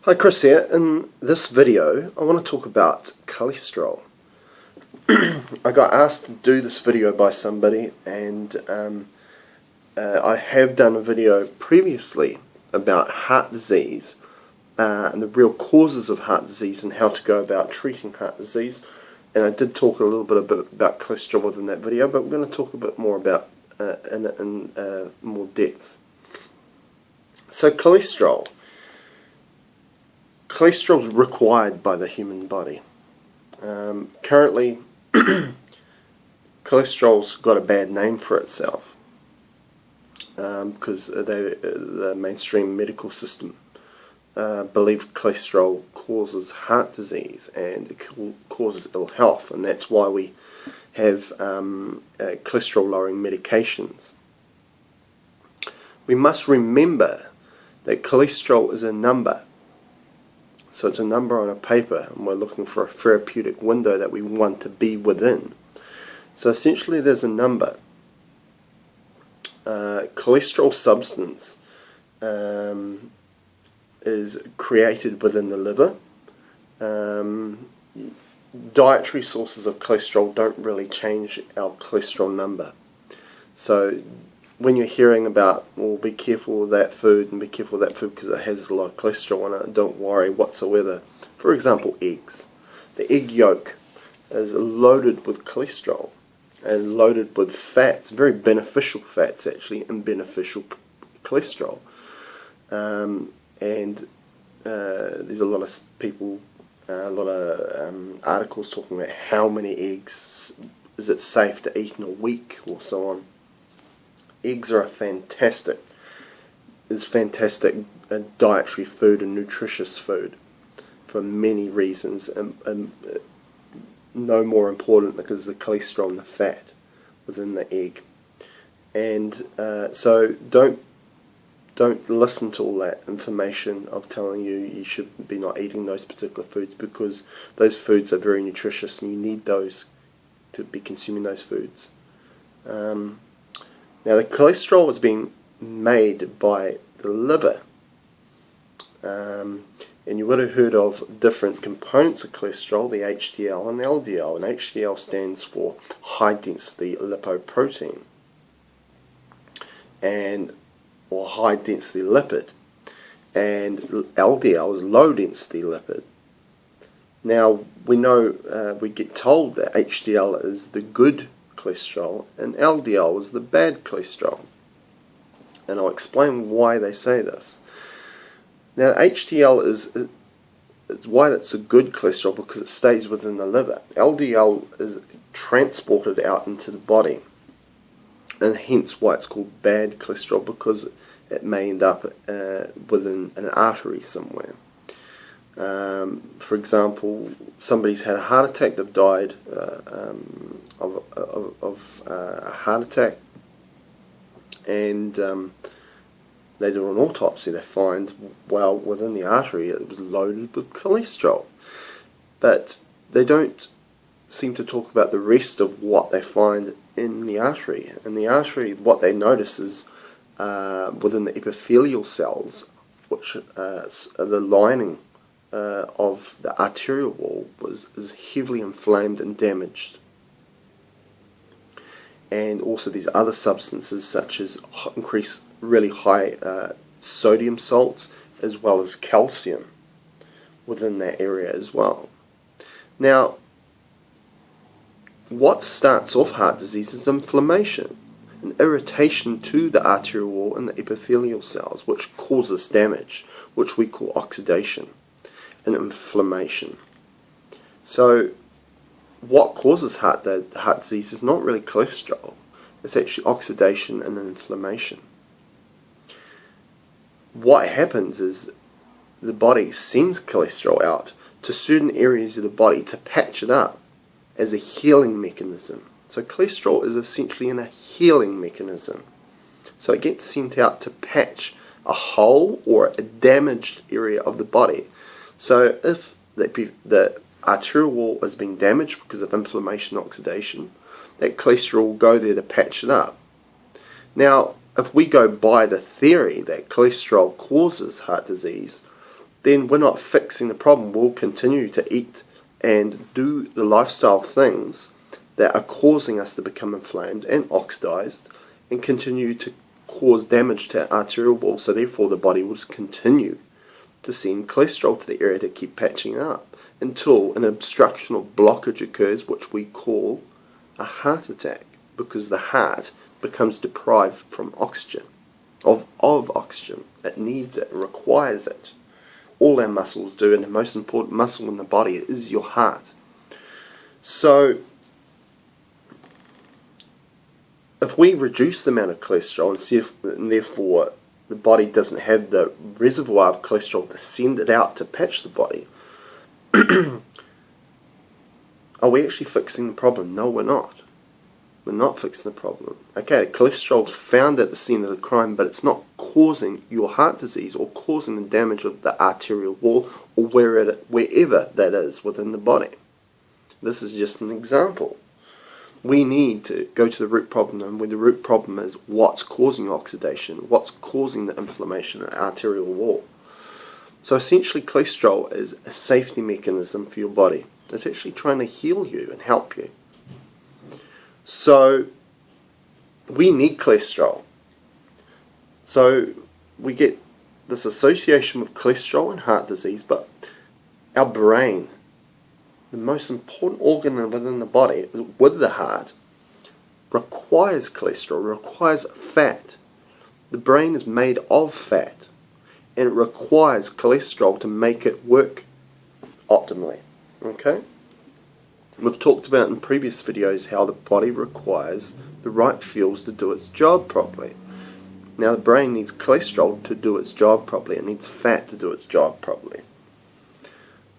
Hi, Chris here. In this video I want to talk about cholesterol. I got asked to do this video by somebody, and I have done a video previously about heart disease and the real causes of heart disease and how to go about treating heart disease, and I did talk a little bit about cholesterol within that video, but we're going to talk a bit more about in more depth. So cholesterol is required by the human body. Currently, cholesterol's got a bad name for itself because the mainstream medical system believe cholesterol causes heart disease and it causes ill health, and that's why we have cholesterol-lowering medications. We must remember that cholesterol is a number. So it's a number on a paper, and we're looking for a therapeutic window that we want to be within. So essentially it is a number. Cholesterol substance is created within the liver. Dietary sources of cholesterol don't really change our cholesterol number. So when you're hearing about, well, be careful with that food and be careful with that food because it has a lot of cholesterol in it, don't worry whatsoever. For example, eggs. The egg yolk is loaded with cholesterol and loaded with fats, very beneficial fats actually, and beneficial cholesterol. There's a lot of people, a lot of articles talking about how many eggs is it safe to eat in a week or so on. Eggs are a fantastic dietary food and nutritious food for many reasons, and no more important because of the cholesterol and the fat within the egg. And so don't listen to all that information of telling you should be not eating those particular foods, because those foods are very nutritious and you need those to be consuming those foods. Now, the cholesterol is being made by the liver, and you would have heard of different components of cholesterol, the HDL and LDL, and HDL stands for high density lipoprotein, or high density lipid, and LDL is low density lipid. Now, we know, we get told that HDL is the good cholesterol and LDL is the bad cholesterol, and I'll explain why they say this. Now, HDL is why that's a good cholesterol, because it stays within the liver. LDL is transported out into the body, and hence why it's called bad cholesterol, because it may end up within an artery somewhere. For example, somebody's had a heart attack, they've died of a heart attack, and they do an autopsy. They find, well, within the artery it was loaded with cholesterol, but they don't seem to talk about the rest of what they find in the artery. In the artery, what they notice is within the epithelial cells, which are the lining of the arterial wall, is heavily inflamed and damaged. And also these other substances such as really high sodium salts as well as calcium within that area as well. Now, what starts off heart disease is inflammation, an irritation to the arterial wall and the epithelial cells, which causes damage, which we call oxidation and inflammation. So what causes heart disease is not really cholesterol, it's actually oxidation and inflammation. What happens is the body sends cholesterol out to certain areas of the body to patch it up as a healing mechanism. So cholesterol is essentially a healing mechanism. So it gets sent out to patch a hole or a damaged area of the body. So if the arterial wall is being damaged because of inflammation and oxidation, that cholesterol will go there to patch it up. Now, if we go by the theory that cholesterol causes heart disease, then we're not fixing the problem. We'll continue to eat and do the lifestyle things that are causing us to become inflamed and oxidized and continue to cause damage to our arterial wall. So therefore the body will just continue to send cholesterol to the area to keep patching it up until an obstruction or blockage occurs, which we call a heart attack, because the heart becomes deprived from oxygen, of oxygen. It needs it, it requires it. All our muscles do, and the most important muscle in the body is your heart. So if we reduce the amount of cholesterol and therefore the body doesn't have the reservoir of cholesterol to send it out to patch the body, are we actually fixing the problem? No, we're not. We're not fixing the problem. Okay, cholesterol is found at the scene of the crime, but it's not causing your heart disease or causing the damage of the arterial wall or wherever that is within the body. This is just an example. We need to go to the root problem, and where the root problem is what's causing oxidation, what's causing the inflammation in the arterial wall. So essentially cholesterol is a safety mechanism for your body. It's actually trying to heal you and help you. So we need cholesterol. So we get this association with cholesterol and heart disease, but our brain, the most important organ within the body, with the heart, requires cholesterol, requires fat. The brain is made of fat, and it requires cholesterol to make it work optimally. Okay? We've talked about in previous videos how the body requires the right fuels to do its job properly. Now the brain needs cholesterol to do its job properly. It needs fat to do its job properly.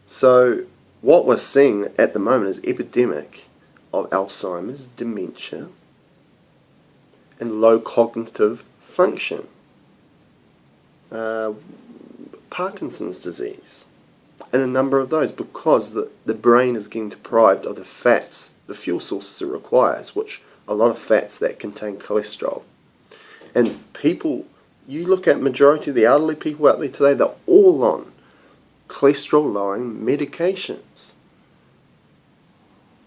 So what we're seeing at the moment is epidemic of Alzheimer's, dementia, and low cognitive function. Parkinson's disease. And a number of those, because the brain is getting deprived of the fats, the fuel sources it requires, which a lot of fats that contain cholesterol. And people, you look at majority of the elderly people out there today, they're all on cholesterol lowering medications.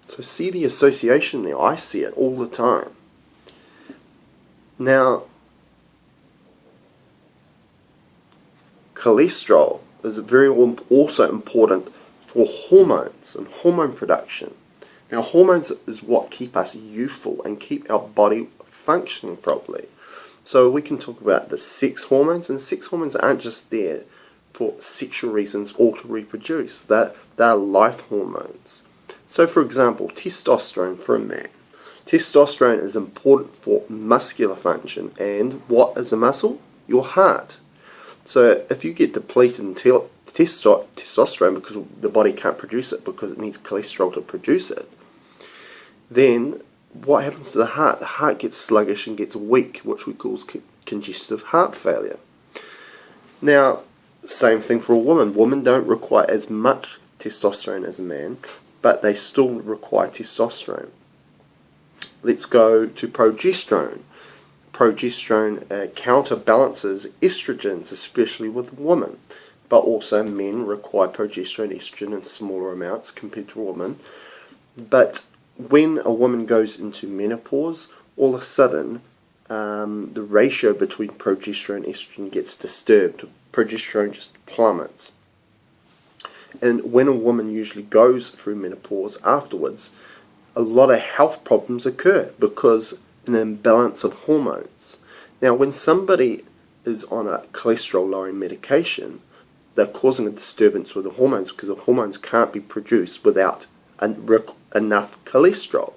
So see the association there. I see it all the time. Now, cholesterol is very also important for hormones and hormone production. Now hormones is what keep us youthful and keep our body functioning properly. So we can talk about the sex hormones, and sex hormones aren't just there for sexual reasons or to reproduce. They're life hormones. So for example, testosterone for a man. Testosterone is important for muscular function, and what is a muscle? Your heart. So if you get depleted in testosterone because the body can't produce it because it needs cholesterol to produce it, then what happens to the heart? The heart gets sluggish and gets weak, which we call congestive heart failure. Now, same thing for a woman. Women don't require as much testosterone as a man, but they still require testosterone. Let's go to progesterone. Progesterone counterbalances estrogens, especially with women, but also men require progesterone, estrogen in smaller amounts compared to a woman. But when a woman goes into menopause, all of a sudden the ratio between progesterone and estrogen gets disturbed. Progesterone just plummets. And when a woman usually goes through menopause afterwards, a lot of health problems occur because an imbalance of hormones. Now when somebody is on a cholesterol lowering medication, they're causing a disturbance with the hormones because the hormones can't be produced without enough cholesterol.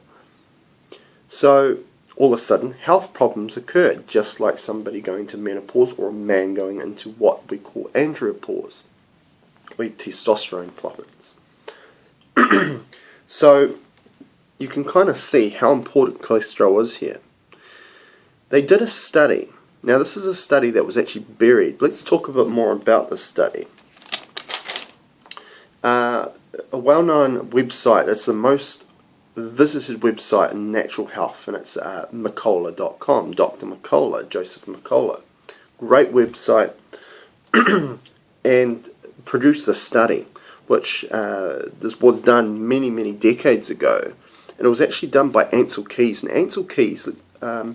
So all of a sudden health problems occur, just like somebody going to menopause or a man going into what we call andropause, where testosterone plummets. So you can kind of see how important cholesterol is here. They did a study. Now this is a study that was actually buried. Let's talk a bit more about this study. A well-known website, it's the most visited website in natural health, and it's Mercola.com, Dr. Mercola, Joseph Mercola. Great website. And produced a study which this was done many decades ago, and it was actually done by Ansel Keys. And Ansel Keys, I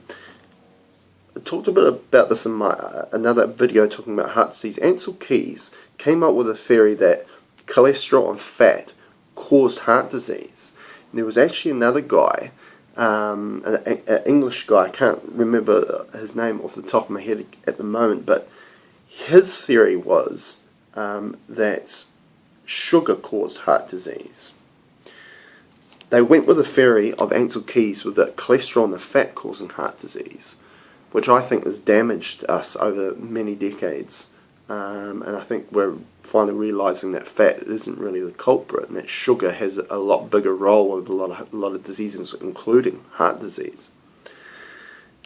talked a bit about this in my another video talking about heart disease. Ansel Keys came up with a theory that cholesterol and fat caused heart disease. And there was actually another guy, an English guy, I can't remember his name off the top of my head at the moment, but his theory was that sugar caused heart disease. They went with the theory of Ansel Keys with the cholesterol and the fat causing heart disease, which I think has damaged us over many decades. And I think we're finally realising that fat isn't really the culprit, and that sugar has a lot bigger role with a lot of diseases, including heart disease.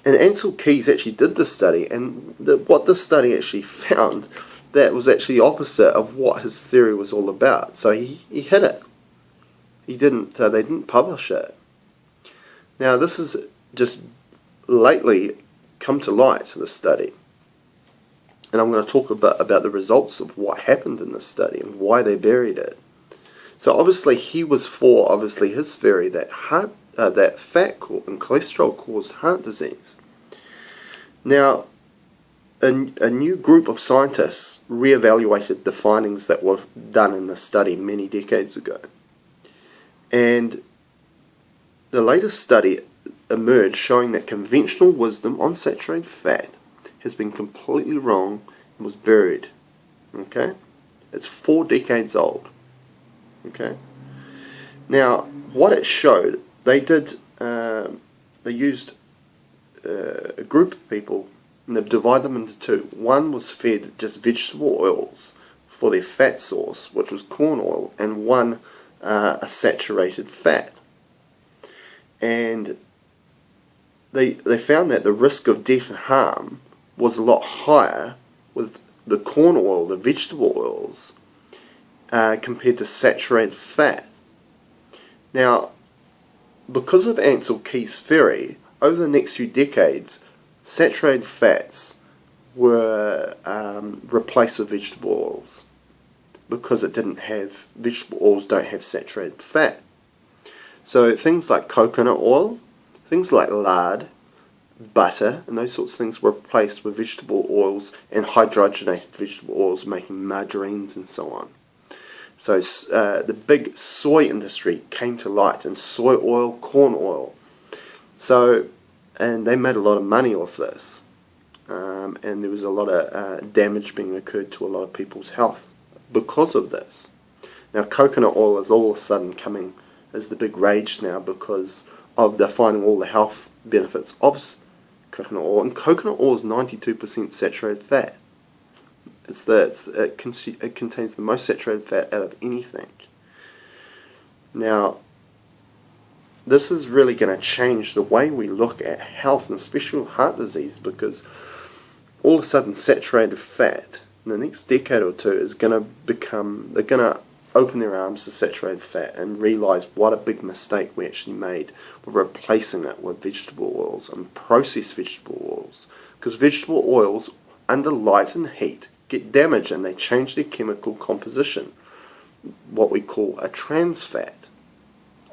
And Ansel Keys actually did this study, and what this study actually found, that was actually the opposite of what his theory was all about. So he hid it. They didn't publish it. Now this has just lately come to light, this study. And I'm going to talk a bit about the results of what happened in this study and why they buried it. So obviously he was for his theory that that fat and cholesterol caused heart disease. Now, a new group of scientists reevaluated the findings that were done in this study many decades ago. And the latest study emerged showing that conventional wisdom on saturated fat has been completely wrong and was buried. Okay? It's 4 decades old. Okay? Now, what it showed, they used a group of people, and they've divided them into 2. One was fed just vegetable oils for their fat source, which was corn oil, and one a saturated fat. And they found that the risk of death and harm was a lot higher with the corn oil, the vegetable oils, compared to saturated fat. Now, because of Ansel Keys' theory, over the next few decades, saturated fats were replaced with vegetable oils, because vegetable oils don't have saturated fat. So things like coconut oil, things like lard, butter, and those sorts of things were replaced with vegetable oils and hydrogenated vegetable oils, making margarines and so on. So the big soy industry came to light, and soy oil, corn oil. And they made a lot of money off this. And there was a lot of damage being occurred to a lot of people's health because of this. Now coconut oil is all of a sudden coming as the big rage now, because of they're finding all the health benefits of coconut oil. And coconut oil is 92% saturated fat. It contains the most saturated fat out of anything. Now, this is really going to change the way we look at health, and especially with heart disease, because all of a sudden saturated fat in the next decade or 2 is going to become, they're going to open their arms to saturated fat and realize what a big mistake we actually made with replacing it with vegetable oils and processed vegetable oils. Because vegetable oils, under light and heat, get damaged and they change their chemical composition, what we call a trans fat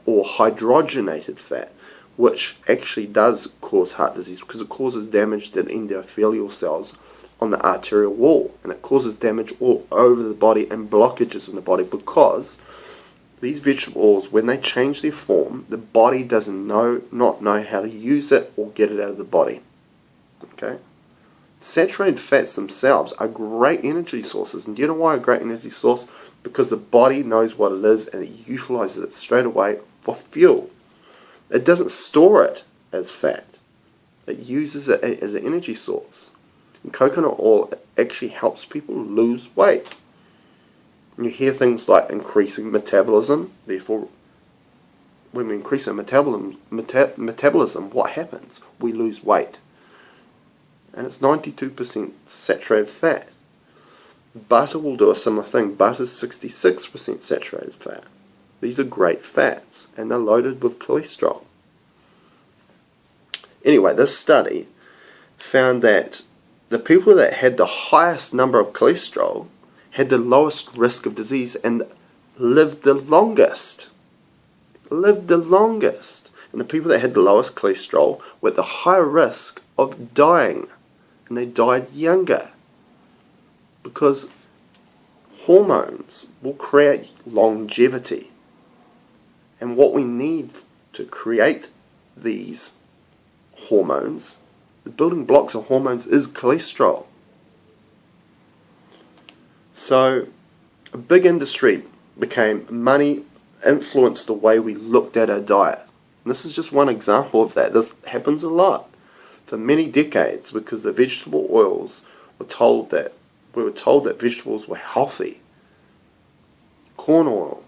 or hydrogenated fat, which actually does cause heart disease because it causes damage to the endothelial cells on the arterial wall, and it causes damage all over the body and blockages in the body, because these vegetable oils, when they change their form, the body doesn't not know how to use it or get it out of the body. Okay? Saturated fats themselves are great energy sources, and do you know why a great energy source? Because the body knows what it is and it utilizes it straight away for fuel. It doesn't store it as fat. It uses it as an energy source. And coconut oil actually helps people lose weight. And you hear things like increasing metabolism. Therefore, when we increase our metabolism, what happens? We lose weight. And it's 92% saturated fat. Butter will do a similar thing. Butter is 66% saturated fat. These are great fats, and they're loaded with cholesterol. Anyway, this study found that the people that had the highest number of cholesterol had the lowest risk of disease and lived the longest. Lived the longest. And the people that had the lowest cholesterol were at the higher risk of dying. And they died younger. Because hormones will create longevity. And what we need to create these hormones, the building blocks of hormones, is cholesterol. So a big industry became money, influenced the way we looked at our diet. And this is just one example of that. This happens a lot for many decades, because the vegetable oils we were told that vegetables were healthy. Corn oil,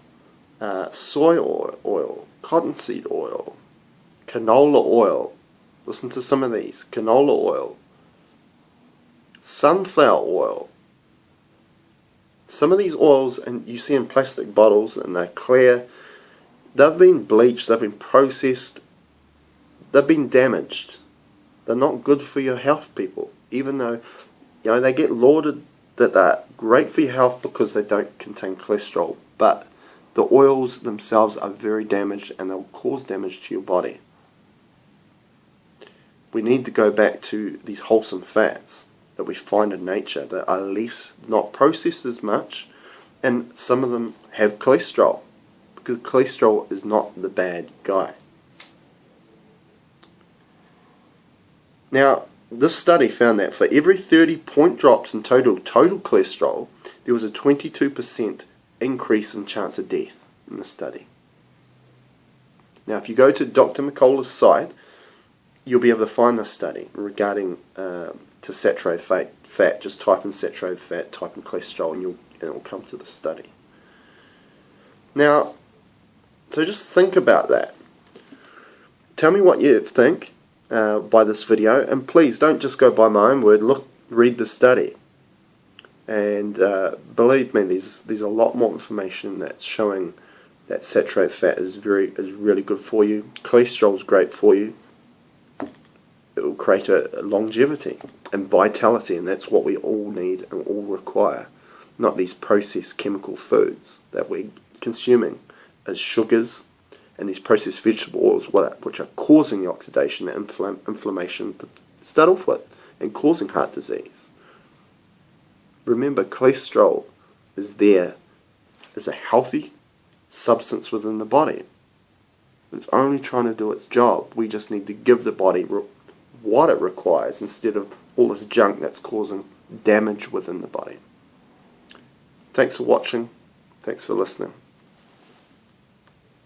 soy oil, cottonseed oil, canola oil. Listen to some of these. Canola oil, sunflower oil. Some of these oils, and you see in plastic bottles, and they're clear, they've been bleached, they've been processed, they've been damaged. They're not good for your health, people. Even though, they get lauded that they're great for your health because they don't contain cholesterol. But the oils themselves are very damaged, and they'll cause damage to your body. We need to go back to these wholesome fats that we find in nature that are less, not processed as much, and some of them have cholesterol, because cholesterol is not the bad guy. Now, this study found that for every 30-point drops in total cholesterol, there was a 22% increase in chance of death in the study. Now, if you go to Dr. McCullough's site, you'll be able to find this study regarding to saturated fat. Just type in saturated fat, type in cholesterol, and it will come to the study. Now, so just think about that. Tell me what you think by this video, and please don't just go by my own word. Read the study, and believe me, there's a lot more information that's showing that saturated fat is really good for you. Cholesterol is great for you. It will create a longevity and vitality, and that's what we all need and all require. Not these processed chemical foods that we're consuming as sugars and these processed vegetable oils, which are causing the oxidation and inflammation to start off with, and causing heart disease. Remember, cholesterol is there as a healthy substance within the body. It's only trying to do its job. We just need to give the body what it requires, instead of all this junk that's causing damage within the body. Thanks for watching. Thanks for listening.